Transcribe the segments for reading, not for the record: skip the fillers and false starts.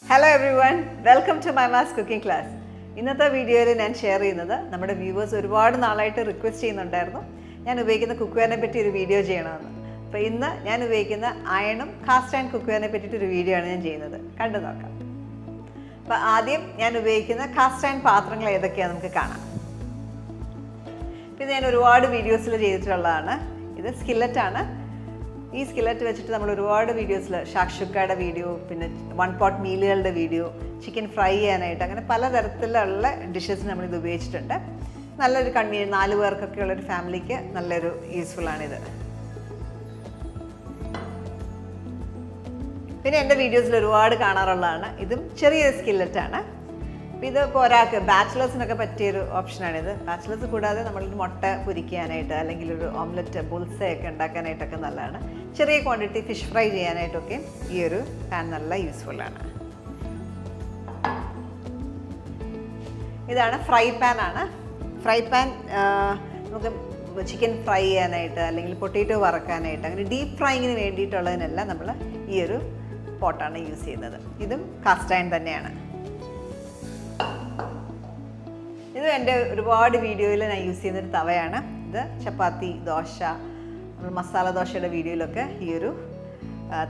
Hello everyone, welcome to Mahimas cooking class. ഇന്നത്തെ വീഡിയോയിൽ ഞാൻ ഷെയർ ചെയ്യുന്നത് നമ്മുടെ വ്യൂവേഴ്സ് ഒരുപാട് നാളായിട്ട് റിക്വസ്റ്റ് ചെയ്യുന്നുണ്ടായിരുന്നു ഞാൻ ഉപയോഗിക്കുന്ന കുക്ക്വെയറിനെ പറ്റി ഒരു വീഡിയോ ചെയ്യണമെന്ന്. അപ്പോൾ ഇന്ന് ഞാൻ ഉപയോഗിക്കുന്ന അയണും കാസ്റ്റ് ആൻഡ് കുക്ക്വെയറിനെ പറ്റിയിട്ട് ഒരു വീഡിയോ ആണ് ഞാൻ ചെയ്യുന്നത്. കണ്ടു നോക്കാം. അപ്പോൾ ആദ്യം ഞാൻ ഉപയോഗിക്കുന്ന കാസ്റ്റ് ആൻഡ് പാത്രങ്ങൾ ഏതൊക്കെയാണെന്ന് നമുക്ക് കാണാം. ഇത് ഞാൻ ഒരുപാട് വീഡിയോസിൽ ചെയ്തിട്ടുള്ളതാണ്. ഇത് സ്കില്ലറ്റാണ്. ഈ സ്കില്ലറ്റ് വെച്ചിട്ട് നമ്മൾ ഒരുപാട് വീഡിയോസിൽ ഷാക്ഷുക്കയുടെ വീഡിയോ, പിന്നെ വൺ പോട്ട് മീലുകളുടെ വീഡിയോ, ചിക്കൻ ഫ്രൈ ചെയ്യാനായിട്ട് അങ്ങനെ പലതരത്തിലുള്ള ഡിഷസ് നമ്മളിത് ഉപയോഗിച്ചിട്ടുണ്ട്. നല്ലൊരു കൺവീനിയൻറ്റ് 4 പേർക്കൊക്കെ ഉള്ളൊരു ഫാമിലിക്ക് നല്ലൊരു യൂസ്ഫുള്ളാണിത്. പിന്നെ എൻ്റെ വീഡിയോസിൽ ഒരുപാട് കാണാറുള്ളതാണ്. ഇതും ചെറിയൊരു സ്കില്ലറ്റാണ്. അപ്പോൾ ഇത് ഇപ്പോൾ ഒരാൾക്ക് ബാച്ചിലേഴ്സിനൊക്കെ പറ്റിയൊരു ഓപ്ഷനാണിത്. ബാച്ചിലേഴ്സ് കൂടാതെ നമ്മളൊരു മുട്ട പൊരിക്കാനായിട്ട് അല്ലെങ്കിൽ ഒരു ഓംലെറ്റ് ബുൾസയൊക്കെ ഉണ്ടാക്കാനായിട്ടൊക്കെ നല്ലതാണ്. ചെറിയ ക്വാണ്ടിറ്റി ഫിഷ് ഫ്രൈ ചെയ്യാനായിട്ടൊക്കെ ഈ ഒരു പാൻ നല്ല യൂസ്ഫുള്ളാണ്. ഇതാണ് ഫ്രൈ പാനാണ്. ഫ്രൈ പാൻ നമുക്ക് ചിക്കൻ ഫ്രൈ ചെയ്യാനായിട്ട് അല്ലെങ്കിൽ പൊട്ടേറ്റോ വറക്കാനായിട്ട് അങ്ങനെ ഡീപ്പ് ഫ്രൈങ്ങിന് വേണ്ടിയിട്ടുള്ളതിനെല്ലാം നമ്മൾ ഈ ഒരു പോട്ടാണ് യൂസ് ചെയ്യുന്നത്. ഇതും കാസ്റ്റ് അയൺ തന്നെയാണ്. ഇത് എൻ്റെ ഒരുപാട് വീഡിയോയിൽ ഞാൻ യൂസ് ചെയ്യുന്നൊരു തവയാണ്. ഇത് ചപ്പാത്തി, ദോശ, മസാല ദോശയുടെ വീഡിയോയിലൊക്കെ ഈ ഒരു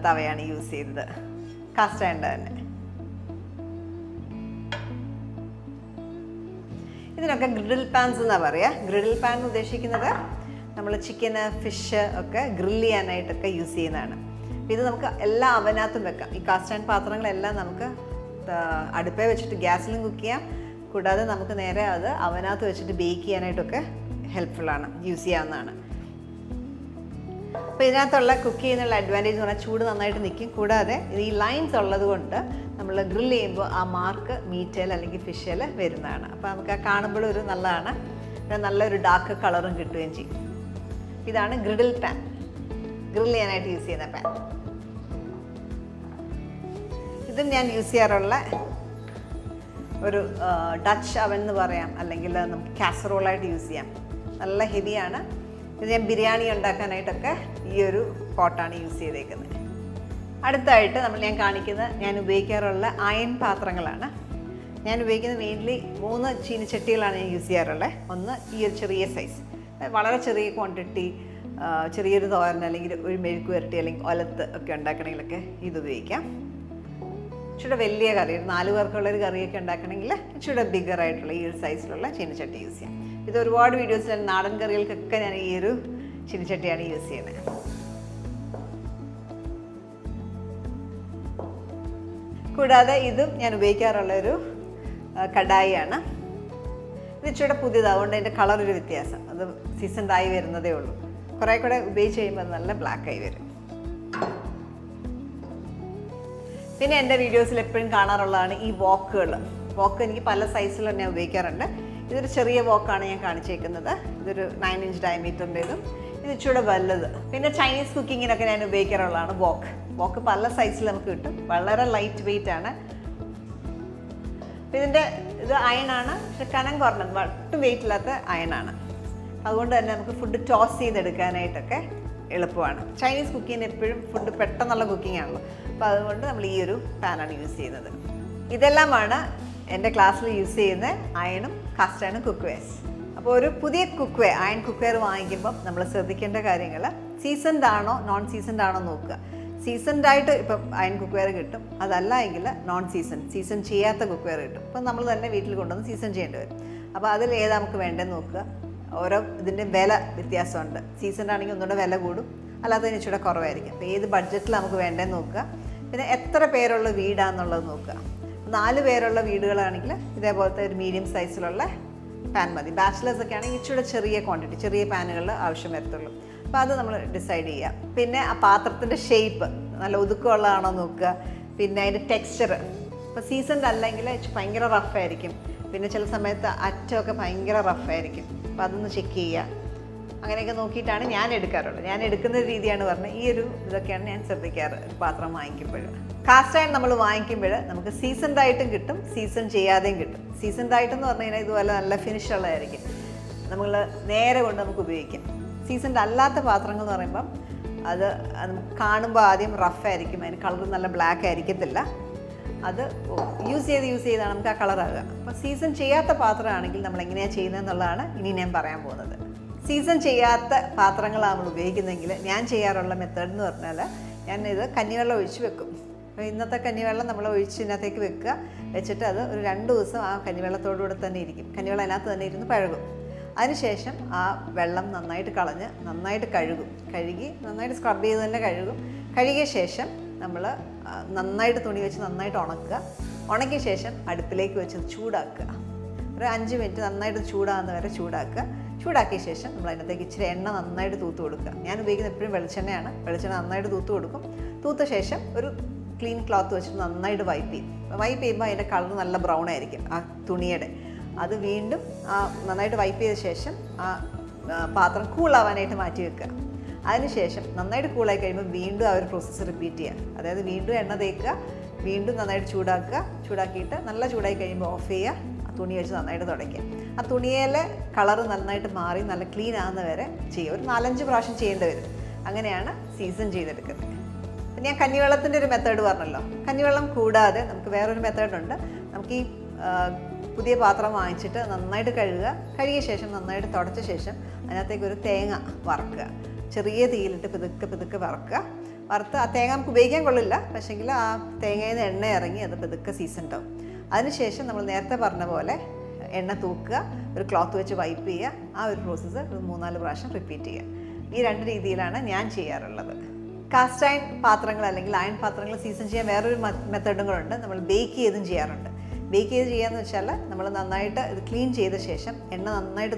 തവയാണ് യൂസ് ചെയ്തത്. കാസ്റ്റ് അയൺ തന്നെ. ഇതിനൊക്കെ ഗ്രിഡിൽ പാൻസ് എന്നാണ് പറയുക. ഗ്രിഡിൽ പാൻ എന്ന് ഉദ്ദേശിക്കുന്നത് നമ്മൾ ചിക്കന്, ഫിഷ് ഒക്കെ ഗ്രില്ല് ചെയ്യാനായിട്ടൊക്കെ യൂസ് ചെയ്യുന്നതാണ്. ഇത് നമുക്ക് എല്ലാ അവനകത്തും വെക്കാം. ഈ കാസ്റ്റ് അയൺ പാത്രങ്ങളെല്ലാം നമുക്ക് അടുപ്പേ വെച്ചിട്ട് ഗ്യാസിലും കുക്ക് ചെയ്യാം. കൂടാതെ നമുക്ക് നേരെ അത് അവനകത്ത് വെച്ചിട്ട് ബേക്ക് ചെയ്യാനായിട്ടൊക്കെ ഹെൽപ്ഫുള്ളാണ്, യൂസ് ചെയ്യാവുന്നതാണ്. അപ്പോൾ ഇതിനകത്തുള്ള കുക്ക് ചെയ്യുന്നുള്ള അഡ്വാൻറ്റേജ് എന്ന് പറഞ്ഞാൽ ചൂട് നന്നായിട്ട് നിൽക്കും. കൂടാതെ ഈ ലൈൻസ് ഉള്ളത് കൊണ്ട് നമ്മൾ ഗ്രില്ല് ചെയ്യുമ്പോൾ ആ മാർക്ക് മീറ്റേൽ അല്ലെങ്കിൽ ഫിഷിൽ വരുന്നതാണ്. അപ്പോൾ നമുക്ക് ആ കാണുമ്പോഴും ഒരു നല്ലതാണ്. നല്ലൊരു ഡാർക്ക് കളറും കിട്ടുകയും ചെയ്യും. ഇതാണ് ഗ്രിഡിൽ പാൻ, ഗ്രില്ല് ചെയ്യാനായിട്ട് യൂസ് ചെയ്യുന്ന പാൻ. ഇതും ഞാൻ യൂസ് ചെയ്യാറുള്ള ഒരു ഡച്ച് അവൻ എന്ന് പറയാം, അല്ലെങ്കിൽ നമുക്ക് കാസറോളായിട്ട് യൂസ് ചെയ്യാം. നല്ല ഹെവിയാണ്. ഇത് ഞാൻ ബിരിയാണി ഉണ്ടാക്കാനായിട്ടൊക്കെ ഈ ഒരു പോട്ടാണ് യൂസ് ചെയ്തേക്കുന്നത്. അടുത്തായിട്ട് ഞാൻ കാണിക്കുന്നത് ഞാൻ ഉപയോഗിക്കാറുള്ള അയൺ പാത്രങ്ങളാണ്. ഞാൻ ഉപയോഗിക്കുന്നത് മെയിൻലി 3 ചീനിച്ചട്ടികളാണ് ഞാൻ യൂസ് ചെയ്യാറുള്ളത്. ഒന്ന് ഈ ഒരു ചെറിയ സൈസ്, വളരെ ചെറിയ ക്വാണ്ടിറ്റി, ചെറിയൊരു തോരൻ അല്ലെങ്കിൽ ഒരു മെഴുക്ക് പുരട്ടി അല്ലെങ്കിൽ ഒലത്ത് ഒക്കെ ഉണ്ടാക്കണമെങ്കിലൊക്കെ ഇത് ഉപയോഗിക്കാം. ഇച്ചിരി വലിയ കറി, ഒരു 4 പേർക്കുള്ളൊരു കറിയൊക്കെ ഉണ്ടാക്കണമെങ്കിൽ ഇച്ചിരി ബിഗറായിട്ടുള്ള ഈ ഒരു സൈസിലുള്ള ചീനിച്ചട്ടി യൂസ് ചെയ്യാം. ഇത് ഒരുപാട് വീഡിയോസിൽ നാടൻ കറികൾക്കൊക്കെ ഞാൻ ഈ ഒരു ചീനിച്ചട്ടിയാണ് യൂസ് ചെയ്യുന്നത്. കൂടാതെ ഇതും ഞാൻ ഉപയോഗിക്കാറുള്ളൊരു കടായി ആണ്. ഇത് ഇച്ചിരി പുതിയതാവുകൊണ്ട് അതിൻ്റെ കളറൊരു വ്യത്യാസം, അത് സീസൺഡായി വരുന്നതേ ഉള്ളൂ. കുറേ കൂടെ ഉപയോഗിച്ച് കഴിയുമ്പോൾ നല്ല ബ്ലാക്കായി വരും. പിന്നെ എൻ്റെ വീഡിയോസിൽ എപ്പോഴും കാണാറുള്ളതാണ് ഈ വോക്കുകൾ. വോക്ക് എനിക്ക് പല സൈസിൽ തന്നെ ഉപയോഗിക്കാറുണ്ട്. ഇതൊരു ചെറിയ വോക്കാണ് ഞാൻ കാണിച്ചേക്കുന്നത്. ഇതൊരു 9 ഇഞ്ച് ഡയമീറ്ററിൻ്റെതും ഇത് ഇച്ചിരി വലുത്. പിന്നെ ചൈനീസ് കുക്കിങ്ങിനൊക്കെ ഞാൻ ഉപയോഗിക്കാറുള്ളതാണ് വോക്ക്. വോക്ക് പല സൈസിൽ നമുക്ക് കിട്ടും. വളരെ ലൈറ്റ് വെയിറ്റ് ആണ്. ഇത് അയണാണ്, പക്ഷെ കനം കുറഞ്ഞത്, ഒട്ടും വെയിറ്റ് ഇല്ലാത്ത അയണാണ്. അതുകൊണ്ട് തന്നെ നമുക്ക് ഫുഡ് ടോസ് ചെയ്തെടുക്കാനായിട്ടൊക്കെ എളുപ്പമാണ്. ചൈനീസ് കുക്കിങ്ങിന് എപ്പോഴും ഫുഡ് പെട്ടെന്നുള്ള കുക്കിംഗ് ആണല്ലോ. അപ്പോൾ അതുകൊണ്ട് നമ്മൾ ഈ ഒരു പാനാണ് യൂസ് ചെയ്യുന്നത്. ഇതെല്ലാമാണ് എൻ്റെ ക്ലാസ്സിൽ യൂസ് ചെയ്യുന്ന അയണും കാസ്റ്റ് അയണും കുക്ക്വെയർസ്. അപ്പോൾ ഒരു പുതിയ കുക്ക്വെയർ, അയൺ കുക്ക്വെയർ വാങ്ങിക്കുമ്പം നമ്മൾ ശ്രദ്ധിക്കേണ്ട കാര്യങ്ങൾ സീസൺഡ് ആണോ നോൺ സീസൺഡ് ആണോ നോക്കുക. സീസൺഡ് ആയിട്ട് ഇപ്പം അയൺ കുക്ക്വെയർ കിട്ടും. അതല്ല എങ്കിൽ നോൺ സീസൺ ചെയ്യാത്ത കുക്ക്വെയർ കിട്ടും. അപ്പം നമ്മൾ തന്നെ വീട്ടിൽ കൊണ്ടുവന്ന് സീസൺ ചെയ്യേണ്ടി വരും. അപ്പോൾ അതിൽ ഏതാ നമുക്ക് വേണ്ടതെന്ന് നോക്കുക. ഓരോ ഇതിൻ്റെ വില വ്യത്യാസമുണ്ട്. സീസൺഡ് ആണെങ്കിൽ ഒന്നുകൂടെ വില കൂടും, അല്ലാത്തതിന് ഇച്ചിരി കുറവായിരിക്കും. അപ്പോൾ ഏത് ബഡ്ജറ്റിൽ നമുക്ക് വേണ്ടതെന്ന് നോക്കുക. പിന്നെ എത്ര പേരുള്ള വീടാണെന്നുള്ളത് നോക്കുക. 4 പേരുള്ള വീടുകളാണെങ്കിൽ ഇതേപോലത്തെ ഒരു മീഡിയം സൈസിലുള്ള പാൻ മതി. ബാച്ചിലേഴ്സൊക്കെ ആണെങ്കിൽ ഇച്ചിരി ചെറിയ ക്വാണ്ടിറ്റി, ചെറിയ പാനുകളിൽ ആവശ്യം വരത്തുള്ളൂ. അപ്പോൾ അത് നമ്മൾ ഡിസൈഡ് ചെയ്യുക. പിന്നെ ആ പാത്രത്തിൻ്റെ ഷേപ്പ് നല്ല ഒതുക്കമുള്ളതാണോ നോക്കുക. പിന്നെ അതിൻ്റെ ടെക്സ്ചർ, ഇപ്പോൾ സീസൺഡ് അല്ലെങ്കിൽ ഭയങ്കര റഫായിരിക്കും. പിന്നെ ചില സമയത്ത് അറ്റമൊക്കെ ഭയങ്കര റഫായിരിക്കും. അപ്പോൾ അതൊന്ന് ചെക്ക് ചെയ്യുക. അങ്ങനെയൊക്കെ നോക്കിയിട്ടാണ് ഞാൻ എടുക്കാറുള്ളത്. ഞാൻ എടുക്കുന്ന രീതിയാണ് പറഞ്ഞത്. ഈ ഒരു ഇതൊക്കെയാണ് ഞാൻ ശ്രദ്ധിക്കാറ് ഒരു പാത്രം വാങ്ങിക്കുമ്പോൾ. കാസ്റ്റ് അയൺ നമ്മൾ വാങ്ങിക്കുമ്പോൾ നമുക്ക് സീസൺഡ് ആയിട്ടും കിട്ടും, സീസൺ ചെയ്യാതെയും കിട്ടും. സീസൺഡ് ആയിട്ടെന്ന് പറഞ്ഞു കഴിഞ്ഞാൽ ഇതുപോലെ നല്ല ഫിനിഷ് ഉള്ളതായിരിക്കും, നമ്മൾ നേരെ കൊണ്ട് നമുക്ക് ഉപയോഗിക്കാം. സീസൺഡ് അല്ലാത്ത പാത്രങ്ങൾ എന്ന് പറയുമ്പം അത് കാണുമ്പോൾ ആദ്യം റഫായിരിക്കും, അതിന് കളർ നല്ല ബ്ലാക്ക് ആയിരിക്കത്തില്ല. അത് യൂസ് ചെയ്താണ് നമുക്ക് ആ കളറാകുക. അപ്പോൾ സീസൺ ചെയ്യാത്ത പാത്രമാണെങ്കിൽ നമ്മൾ എങ്ങനെയാണ് ചെയ്യുന്നതെന്നുള്ളതാണ് ഇനി ഞാൻ പറയാൻ പോകുന്നത്. സീസൺ ചെയ്യാത്ത പാത്രങ്ങളാണ് നമ്മൾ ഉപയോഗിക്കുന്നതെങ്കിൽ ഞാൻ ചെയ്യാറുള്ള മെത്തേഡ് എന്ന് പറഞ്ഞാൽ ഞാനിത് കഞ്ഞിവെള്ളം ഒഴിച്ച് വെക്കും. അപ്പോൾ ഇന്നത്തെ കഞ്ഞിവെള്ളം നമ്മൾ ഒഴിച്ച് ഇതിനകത്തേക്ക് വെക്കുക. വെച്ചിട്ട് അത് ഒരു 2 ദിവസം ആ കഞ്ഞിവെള്ളത്തോടുകൂടെ തന്നെ ഇരിക്കും. കഞ്ഞിവെള്ളം അതിനകത്ത് തന്നെ ഇരുന്ന് പഴകും. അതിനുശേഷം ആ വെള്ളം നന്നായിട്ട് കളഞ്ഞ് നന്നായിട്ട് കഴുകി നന്നായിട്ട് സ്ക്രബ് ചെയ്ത് തന്നെ കഴുകിയ ശേഷം നമ്മൾ നന്നായിട്ട് തുണി വെച്ച് നന്നായിട്ട് ഉണക്കിയ ശേഷം അടുപ്പിലേക്ക് വെച്ച് ചൂടാക്കുക. ഒരു 5 മിനിറ്റ് നന്നായിട്ട് ചൂടാകുന്ന വരെ ചൂടാക്കിയ ശേഷം നമ്മൾ അതിനകത്തേക്ക് ഇച്ചിരി എണ്ണ നന്നായിട്ട് തൂത്ത് കൊടുക്കുക. ഞാൻ ഉപയോഗിക്കുന്നത് എപ്പോഴും വെളിച്ചെണ്ണയാണ്. വെളിച്ചെണ്ണ നന്നായിട്ട് തൂത്ത ശേഷം ഒരു ക്ലീൻ ക്ലോത്ത് വെച്ചിട്ട് നന്നായിട്ട് വൈപ്പ് ചെയ്യുമ്പോൾ അതിൻ്റെ കളർ നല്ല ബ്രൗൺ ആയിരിക്കും ആ തുണിയുടെ. അത് വീണ്ടും നന്നായിട്ട് വൈപ്പ് ചെയ്ത ശേഷം ആ പാത്രം കൂളാവാനായിട്ട് മാറ്റി വെക്കുക. അതിനുശേഷം നന്നായിട്ട് കൂളായി കഴിയുമ്പോൾ വീണ്ടും ആ ഒരു പ്രോസസ്സ് റിപ്പീറ്റ് ചെയ്യുക. അതായത് വീണ്ടും എണ്ണ തേക്കുക, വീണ്ടും നന്നായിട്ട് ചൂടാക്കിയിട്ട് നല്ല ചൂടായി കഴിയുമ്പോൾ ഓഫ് ചെയ്യുക. ആ തുണി വെച്ച് നന്നായിട്ട് തുടയ്ക്കുക. ആ തുണിയിലെ കളർ നന്നായിട്ട് മാറി നല്ല ക്ലീൻ ആകുന്ന വരെ ചെയ്യുക. ഒരു 4-5 പ്രാവശ്യം ചെയ്യേണ്ടി വരും. അങ്ങനെയാണ് സീസൺ ചെയ്തെടുക്കുന്നത്. ഞാൻ കഞ്ഞിവെള്ളത്തിൻ്റെ ഒരു മെത്തേഡ് പറഞ്ഞല്ലോ. കഞ്ഞിവെള്ളം കൂടാതെ നമുക്ക് വേറൊരു മെത്തേഡുണ്ട്. നമുക്ക് ഈ പുതിയ പാത്രം വാങ്ങിച്ചിട്ട് നന്നായിട്ട് കഴുകിയ ശേഷം നന്നായിട്ട് തുടച്ച ശേഷം അതിനകത്തേക്ക് ഒരു തേങ്ങ വറുക്കുക. ചെറിയ തീയിലിട്ട് പതുക്കെ വറുത്ത് ആ തേങ്ങ നമുക്ക് ഉപയോഗിക്കാൻ കൊള്ളില്ല. പക്ഷേങ്കിൽ ആ തേങ്ങയിൽ നിന്ന് എണ്ണ ഇറങ്ങി അത് പതുക്കെ സീസൺഡ് ആവും. അതിനുശേഷം നമ്മൾ നേരത്തെ പറഞ്ഞ പോലെ എണ്ണ തൂക്കുക, ഒരു ക്ലോത്ത് വെച്ച് വൈപ്പ് ചെയ്യുക. ആ ഒരു പ്രോസസ്സ് ഒരു 3-4 പ്രാവശ്യം റിപ്പീറ്റ് ചെയ്യുക. ഈ 2 രീതിയിലാണ് ഞാൻ ചെയ്യാറുള്ളത്. കാസ്റ്റ് അയൺ പാത്രങ്ങൾ അല്ലെങ്കിൽ അയൺ പാത്രങ്ങൾ സീസൺ ചെയ്യാൻ വേറൊരു മെത്തേഡും കൂടെ ഉണ്ട്. നമ്മൾ ബേക്ക് ചെയ്തും ചെയ്യാറുണ്ട്. ബേക്ക് ചെയ്ത് ചെയ്യാന്ന് വെച്ചാൽ നമ്മൾ നന്നായിട്ട് ഇത് ക്ലീൻ ചെയ്ത ശേഷം എണ്ണ നന്നായിട്ട്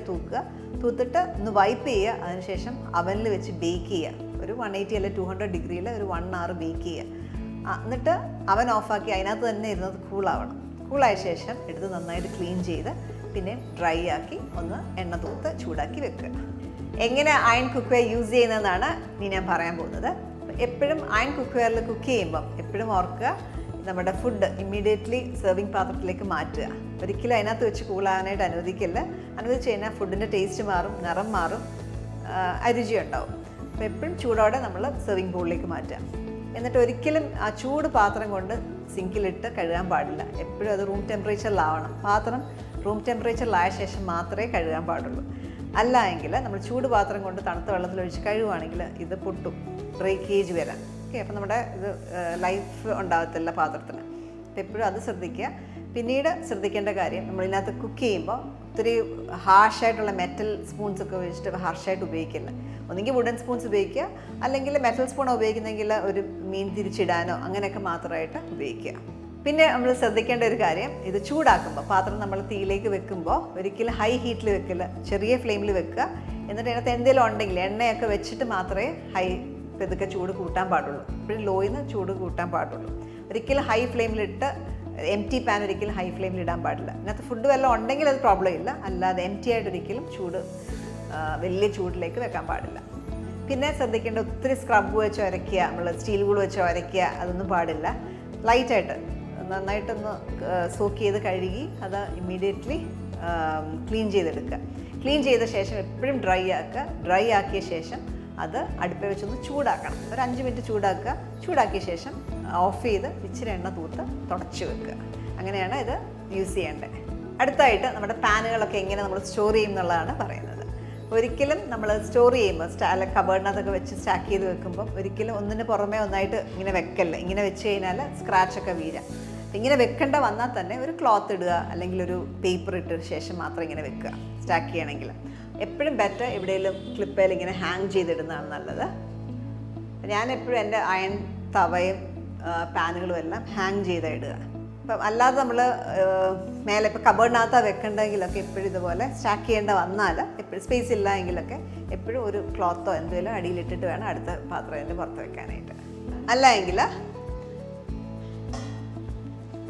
തൂത്തിട്ട് ഒന്ന് വൈപ്പ് ചെയ്യുക. അതിനുശേഷം അവനിൽ വെച്ച് ബേക്ക് ചെയ്യുക. ഒരു 180 അല്ലെങ്കിൽ 200 ഡിഗ്രിയിൽ ഒരു 1 hour ബേക്ക് ചെയ്യുക. എന്നിട്ട് അവൻ ഓഫാക്കി അതിനകത്ത് തന്നെ ഇരുന്നത് കൂളാവണം. കൂളായ ശേഷം എടുത്ത് നന്നായിട്ട് ക്ലീൻ ചെയ്ത് പിന്നെ ഡ്രൈ ആക്കി ഒന്ന് എണ്ണ തൂത്ത് ചൂടാക്കി വെക്കുക. എങ്ങനെ അയൺ കുക്ക്വെയർ യൂസ് ചെയ്യുന്നതെന്നാണ് ഇനി ഞാൻ പറയാൻ പോകുന്നത്. എപ്പോഴും അയൺ കുക്ക്വെയറിൽ കുക്ക് ചെയ്യുമ്പം എപ്പോഴും ഓർക്കുക, നമ്മുടെ ഫുഡ് ഇമ്മീഡിയറ്റ്ലി സെർവിങ് പാത്രത്തിലേക്ക് മാറ്റുക. ഒരിക്കലും അതിനകത്ത് വെച്ച് കൂളാകാനായിട്ട് അനുവദിച്ച് കഴിഞ്ഞാൽ ഫുഡിൻ്റെ ടേസ്റ്റ് മാറും, നിറം മാറും, അരുചി ഉണ്ടാവും. അപ്പോൾ എപ്പോഴും ചൂടോടെ നമ്മൾ സെർവിങ് ബോളിലേക്ക് മാറ്റുക. എന്നിട്ട് ഒരിക്കലും ആ ചൂട് പാത്രം കൊണ്ട് സിങ്കിലിട്ട് കഴുകാൻ പാടില്ല. എപ്പോഴും അത് റൂം ടെമ്പറേച്ചറിലാവണം. പാത്രം റൂം ടെമ്പറേച്ചറിലായ ശേഷം മാത്രമേ കഴുകാൻ പാടുള്ളൂ. അല്ല എങ്കിൽ നമ്മൾ ചൂട് പാത്രം കൊണ്ട് തണുത്ത വെള്ളത്തിലൊഴിച്ച് കഴുകുവാണെങ്കിൽ ഇത് പൊട്ടും, ബ്രേക്കേജ് വരാം. ഓക്കെ, അപ്പോൾ നമ്മുടെ ഇത് ലൈഫ് ഉണ്ടാകത്തില്ല പാത്രത്തിന്. അപ്പോൾ എപ്പോഴും അത് ശ്രദ്ധിക്കുക. പിന്നീട് ശ്രദ്ധിക്കേണ്ട കാര്യം, നമ്മളിതിനകത്ത് കുക്ക് ചെയ്യുമ്പോൾ ഒത്തിരി ഹാർഷായിട്ടുള്ള മെറ്റൽ സ്പൂൺസൊക്കെ വെച്ചിട്ട് ഹാർഷായിട്ട് ഉപയോഗിക്കില്ല. ഒന്നുകിൽ വുഡൻ സ്പൂൺസ് ഉപയോഗിക്കുക, അല്ലെങ്കിൽ മെറ്റൽ സ്പൂൺ ഉപയോഗിക്കുന്നെങ്കിൽ ഒരു മീൻ തിരിച്ചിടാനോ അങ്ങനെയൊക്കെ മാത്രമായിട്ട് ഉപയോഗിക്കുക. പിന്നെ നമ്മൾ ശ്രദ്ധിക്കേണ്ട ഒരു കാര്യം, ഇത് ചൂടാക്കുമ്പോൾ പാത്രം നമ്മൾ തീയിലേക്ക് വെക്കുമ്പോൾ ഒരിക്കലും ഹൈ ഹീറ്റിൽ വെക്കില്ല, ചെറിയ ഫ്ലെയിമിൽ വെക്കുക. എന്നിട്ട് അതിനകത്ത് എന്തെങ്കിലും ഉണ്ടെങ്കിൽ എണ്ണയൊക്കെ വെച്ചിട്ട് മാത്രമേ ഇതൊക്കെ ചൂട് കൂട്ടാൻ പാടുള്ളൂ. ഇപ്പോഴും ലോയിൽ നിന്ന് ചൂട് കൂട്ടാൻ പാടുള്ളൂ. ഒരിക്കലും ഹൈ ഫ്ലെയിമിലിട്ട് എംറ്റി പാൻ ഒരിക്കലും ഹൈ ഫ്ലെയിമിൽ ഇടാൻ പാടില്ല. ഇതിനകത്ത് ഫുഡ് വല്ലതും ഉണ്ടെങ്കിൽ അത് പ്രോബ്ലം ഇല്ല. അല്ലാതെ എംറ്റി ആയിട്ട് ഒരിക്കലും വലിയ ചൂടിലേക്ക് വെക്കാൻ പാടില്ല. പിന്നെ ശ്രദ്ധിക്കേണ്ട, ഒത്തിരി സ്ക്രബ് വെച്ച് ഉരയ്ക്കുക, നമ്മൾ സ്റ്റീൽ വൂൾ വെച്ച് ഉരയ്ക്കുക, അതൊന്നും പാടില്ല. ലൈറ്റായിട്ട് നന്നായിട്ടൊന്ന് സോക്ക് ചെയ്ത് കഴുകി അത് ഇമ്മീഡിയറ്റ്ലി ക്ലീൻ ചെയ്തെടുക്കുക. ക്ലീൻ ചെയ്ത ശേഷം എപ്പോഴും ഡ്രൈ ആക്കിയ ശേഷം അത് അടുപ്പിൽ വെച്ചൊന്ന് ചൂടാക്കണം. ഒരു 5 മിനിറ്റ് ചൂടാക്കിയ ശേഷം ഓഫ് ചെയ്ത് ഇച്ചിരി എണ്ണ തൂത്ത് തുടച്ച് വെക്കുക. അങ്ങനെയാണ് ഇത് യൂസ് ചെയ്യേണ്ടത്. അടുത്തായിട്ട് നമ്മുടെ പാനുകളൊക്കെ എങ്ങനെ നമ്മൾ സ്റ്റോർ ചെയ്യും എന്നുള്ളതാണ് പറയുന്നത്. ഒരിക്കലും നമ്മൾ സ്റ്റോർ ചെയ്യുമ്പോൾ കബേർഡിനകത്തൊക്കെ വെച്ച് സ്റ്റാക്ക് ചെയ്ത് വെക്കുമ്പോൾ ഒരിക്കലും ഒന്നിന് പുറമേ ഒന്നായിട്ട് ഇങ്ങനെ വെക്കല്ലേ. ഇങ്ങനെ വെച്ച് കഴിഞ്ഞാൽ സ്ക്രാച്ചൊക്കെ വീഴാം. ഇങ്ങനെ വെക്കേണ്ട വന്നാൽ തന്നെ ഒരു ക്ലോത്ത് ഇടുക, അല്ലെങ്കിൽ ഒരു പേപ്പർ ഇട്ട ശേഷം മാത്രം ഇങ്ങനെ വെക്കുക സ്റ്റാക്ക് ചെയ്യണമെങ്കിൽ. എപ്പോഴും ബെറ്റർ എവിടെയെങ്കിലും ക്ലിപ്പയിൽ ഇങ്ങനെ ഹാങ് ചെയ്തിടുന്നതാണ് നല്ലത്. ഞാൻ എപ്പോഴും എൻ്റെ അയൺ തവയും പാനുകളും എല്ലാം ഹാങ് ചെയ്ത് ഇടുക. ഇപ്പം അല്ലാതെ നമ്മൾ മേലെ ഇപ്പോൾ കബേർഡിനകത്താണ് വെക്കേണ്ടതെങ്കിലൊക്കെ എപ്പോഴും ഇതുപോലെ സ്റ്റാക്ക് ചെയ്യേണ്ട വന്നാൽ എപ്പോഴും സ്പേസ് ഇല്ല എങ്കിലൊക്കെ എപ്പോഴും ഒരു ക്ലോത്തോ എന്തെങ്കിലും അടിയിലിട്ടിട്ട് വേണം അടുത്ത പാത്രത്തിൻ്റെ പുറത്ത് വെക്കാനായിട്ട്. അല്ല എങ്കിൽ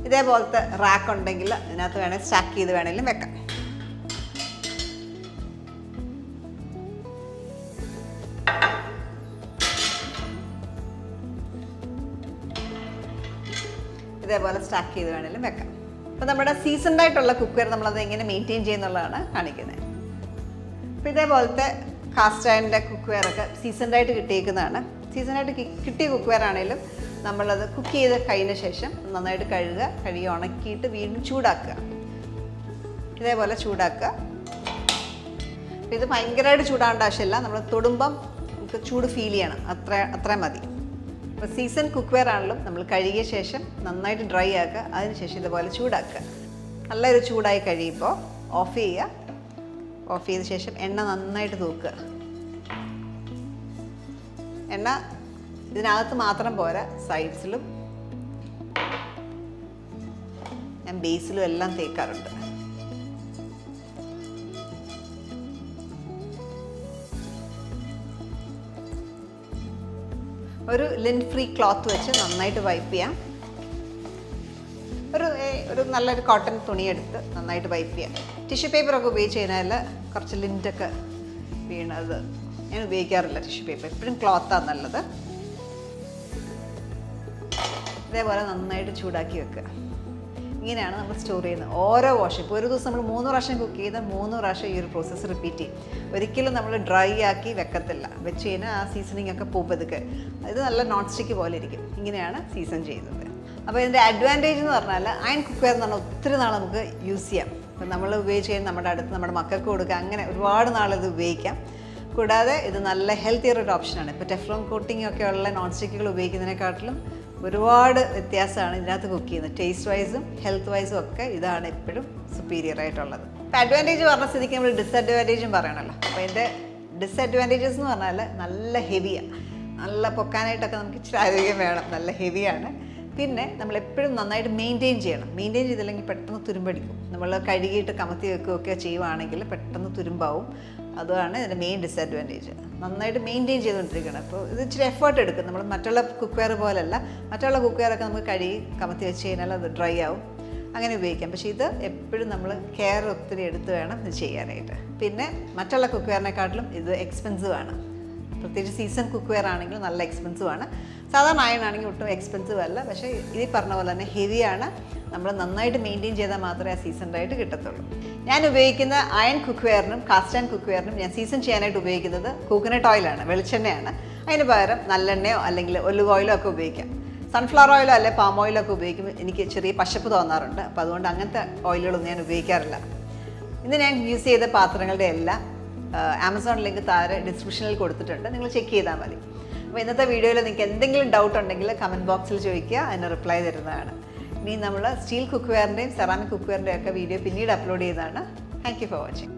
ഇതേപോലത്തെ റാക്ക് ഉണ്ടെങ്കിൽ ഇതിനകത്ത് വേണമെങ്കിൽ സ്റ്റാക്ക് ചെയ്ത് വേണമെങ്കിലും വെക്കാം. ഇതേപോലെ സ്റ്റാക്ക് ചെയ്ത് വേണമെങ്കിലും വെക്കാം. അപ്പോൾ നമ്മുടെ സീസൺഡ് ആയിട്ടുള്ള കുക്ക്വെയർ നമ്മളത് എങ്ങനെ മെയിൻറ്റെയിൻ ചെയ്യുന്നുള്ളതാണ് കാണിക്കുന്നത്. അപ്പോൾ ഇതേപോലത്തെ കാസ്റ്റ് അയണിൻ്റെ കുക്ക്വെയറൊക്കെ സീസൺഡ് ആയിട്ട് കിട്ടിയിരിക്കുന്നതാണ്. സീസണായിട്ട് കിട്ടിയ കുക്ക്വെയർ ആണെങ്കിലും നമ്മളത് കുക്ക് ചെയ്ത് കഴിഞ്ഞ ശേഷം നന്നായിട്ട് കഴുകി ഉണക്കിയിട്ട് വീണ്ടും ചൂടാക്കുക. ഇതേപോലെ ചൂടാക്കുക. ഇത് ഭയങ്കരമായിട്ട് ചൂടാവേണ്ട ആവശ്യമില്ല. നമ്മൾ തൊടുമ്പം നമുക്ക് ചൂട് ഫീൽ ചെയ്യണം, അത്ര മതി. അപ്പോൾ സീസൺ കുക്ക്വെയർ ആണെങ്കിലും നമ്മൾ കഴുകിയ ശേഷം നന്നായിട്ട് ഡ്രൈ ആക്കുക. അതിനുശേഷം ഇതുപോലെ ചൂടാക്കുക. നല്ലൊരു ചൂടായി കഴിയുമ്പോൾ ഓഫ് ചെയ്യുക. ഓഫ് ചെയ്ത ശേഷം എണ്ണ നന്നായിട്ട് തൂക്കുക. എണ്ണ ഇതിനകത്ത് മാത്രം പോരാ, സൈഡ്സിലും ഞാൻ ബേസിലും എല്ലാം തേക്കാറുണ്ട്. ഒരു ലിൻറ്റ് ഫ്രീ ക്ലോത്ത് വെച്ച് നന്നായിട്ട് വൈപ്പ് ചെയ്യാം. ഒരു നല്ലൊരു കോട്ടൺ തുണിയെടുത്ത് നന്നായിട്ട് വൈപ്പ് ചെയ്യാം. ടിഷ്യൂ പേപ്പറൊക്കെ ഉപയോഗിച്ച് കഴിഞ്ഞാൽ കുറച്ച് ലിൻറ്റൊക്കെ വീണത് ഞാൻ ഉപയോഗിക്കാറില്ല. ടിഷ്യൂ പേപ്പർ എപ്പോഴും ക്ലോത്താണ് നല്ലത്. ഇതേപോലെ നന്നായിട്ട് ചൂടാക്കി വെക്കുക. ഇങ്ങനെയാണ് നമ്മൾ സ്റ്റോർ ചെയ്യുന്നത്. ഓരോ വാഷ്, ഇപ്പോൾ ഒരു ദിവസം നമ്മൾ 3 പ്രാവശ്യം കുക്ക് ചെയ്താൽ 3 പ്രാവശ്യം ഈ ഒരു പ്രോസസ്സ് റിപ്പീറ്റ് ചെയ്യും. ഒരിക്കലും നമ്മൾ ഡ്രൈ ആക്കി വെക്കത്തില്ല. വെച്ച് കഴിഞ്ഞാൽ ആ സീസണിങ് ഒക്കെ പൂപ്പതുക്കെ ഇത് നല്ല നോൺ സ്റ്റിക്ക് പോലെ ഇരിക്കും. ഇങ്ങനെയാണ് സീസൺ ചെയ്യുന്നത്. അപ്പോൾ ഇതിൻ്റെ അഡ്വാൻറ്റേജ് എന്ന് പറഞ്ഞാൽ അയൺ കുക്ക്വെയർ എന്ന് പറഞ്ഞാൽ ഒത്തിരി നാൾ നമുക്ക് യൂസ് ചെയ്യാം. അപ്പം നമ്മൾ ഉപയോഗിച്ച് കഴിഞ്ഞാൽ നമ്മുടെ അടുത്ത് നമ്മുടെ മക്കൾക്ക് കൊടുക്കുക, അങ്ങനെ ഒരുപാട് നാളിത് ഉപയോഗിക്കാം. കൂടാതെ ഇത് നല്ല ഹെൽത്തിയർ ഒരു ഓപ്ഷനാണ്. ഇപ്പോൾ ടെഫ്ലോൺ കോട്ടിംഗ് ഒക്കെ ഉള്ള നോൺ സ്റ്റിക്കുകൾ ഉപയോഗിക്കുന്നതിനെക്കാട്ടിലും ഒരുപാട് വ്യത്യാസമാണ് ഇതിനകത്ത് കുക്ക് ചെയ്യുന്നത്. ടേസ്റ്റ് വൈസും ഹെൽത്ത് വൈസും ഒക്കെ ഇതാണ് എപ്പോഴും സുപ്പീരിയർ ആയിട്ടുള്ളത്. ഇപ്പോൾ അഡ്വാൻറ്റേജ് പറഞ്ഞ സ്ഥിതിക്ക് നമ്മൾ ഡിസഡ്വാൻറ്റേജും പറയണമല്ലോ. അപ്പോൾ ഇതിൻ്റെ ഡിസഡ്വാൻറ്റേജസ് എന്ന് പറഞ്ഞാൽ നല്ല ഹെവിയാണ്. നല്ല പൊക്കാനായിട്ടൊക്കെ നമുക്ക് ഇച്ചിരി ആരോഗ്യം വേണം. നല്ല ഹെവിയാണ്. പിന്നെ നമ്മളെപ്പോഴും നന്നായിട്ട് മെയിൻറ്റെയിൻ ചെയ്യണം. മെയിൻറ്റെയിൻ ചെയ്തില്ലെങ്കിൽ പെട്ടെന്ന് തുരുമ്പടിക്കും. നമ്മൾ കഴുകിയിട്ട് കമത്തി വെക്കുകയൊക്കെ ചെയ്യുവാണെങ്കിൽ പെട്ടെന്ന് തുരുമ്പാവും. അതാണ് ഇതിൻ്റെ മെയിൻ ഡിസഡ്വാൻറ്റേജ്. നന്നായിട്ട് മെയിൻറ്റെയിൻ ചെയ്തുകൊണ്ടിരിക്കണം. അപ്പോൾ ഇത് ഇച്ചിരി എഫേർട്ട് എടുക്കും. നമ്മൾ മറ്റുള്ള കുക്ക്വെയർ പോലെയല്ല. മറ്റുള്ള കുക്ക്വെയറൊക്കെ നമുക്ക് കഴുകി കമത്തി വെച്ച് കഴിഞ്ഞാൽ അത് ഡ്രൈ ആവും, അങ്ങനെ ഉപയോഗിക്കാം. പക്ഷേ ഇത് എപ്പോഴും നമ്മൾ കെയർ ഒത്തിരി എടുത്ത് വേണം ഇത് ചെയ്യാനായിട്ട്. പിന്നെ മറ്റുള്ള കുക്ക്വെയറിനെക്കാട്ടിലും ഇത് എക്സ്പെൻസീവാണ്. പ്രത്യേകിച്ച് സീസൺ കുക്ക്വെയർ ആണെങ്കിൽ നല്ല എക്സ്പെൻസീവാണ്. സാധാരണ അയൺ ആണെങ്കിൽ ഒട്ടും എക്സ്പെൻസീവ് അല്ല. പക്ഷേ ഇത് പറഞ്ഞ പോലെ തന്നെ ഹെവിയാണ്. നമ്മൾ നന്നായിട്ട് മെയിൻറ്റെയിൻ ചെയ്താൽ മാത്രമേ ആ സീസൺഡായിട്ട് കിട്ടത്തുള്ളൂ. ഞാൻ ഉപയോഗിക്കുന്ന അയൺ കുക്ക്വെയറിനും കാസ്റ്റ് ആൻഡ് കുക്ക്വെയറിനും ഞാൻ സീസൺ ചെയ്യാനായിട്ട് ഉപയോഗിക്കുന്നത് കോക്കനട്ട് ഓയിലാണ്, വെളിച്ചെണ്ണയാണ്. അതിന് പകരം നല്ലെണ്ണയോ അല്ലെങ്കിൽ ഒലിവ് ഓയിലോ ഒക്കെ ഉപയോഗിക്കാം. സൺഫ്ലവർ ഓയിലോ അല്ലെങ്കിൽ പാം ഓയിലോ ഒക്കെ ഉപയോഗിക്കുമ്പോൾ എനിക്ക് ചെറിയ പശപ്പ് തോന്നാറുണ്ട്. അപ്പോൾ അതുകൊണ്ട് അങ്ങനത്തെ ഓയിലുകളൊന്നും ഞാൻ ഉപയോഗിക്കാറില്ല. ഇന്ന് ഞാൻ യൂസ് ചെയ്ത പാത്രങ്ങളുടെ എല്ലാം ആമസോൺ ലിങ്ക് താഴെ ഡിസ്ക്രിപ്ഷനിൽ കൊടുത്തിട്ടുണ്ട്. നിങ്ങൾ ചെക്ക് ചെയ്താൽ മതി. അപ്പോൾ ഇന്നത്തെ വീഡിയോയിൽ നിങ്ങൾക്ക് എന്തെങ്കിലും ഡൗട്ട് ഉണ്ടെങ്കിൽ കമൻറ്റ് ബോക്സിൽ ചോദിക്കുക, അതിന് റിപ്ലൈ തരുന്നതാണ്. ഇനി നമ്മൾ സ്റ്റീൽ കുക്ക്വെയറിൻ്റെയും സെറാമിക് കുക്ക്വെയറിൻ്റെയും ഒക്കെ വീഡിയോ പിന്നീട് അപ്ലോഡ് ചെയ്തതാണ്. Thank you for watching.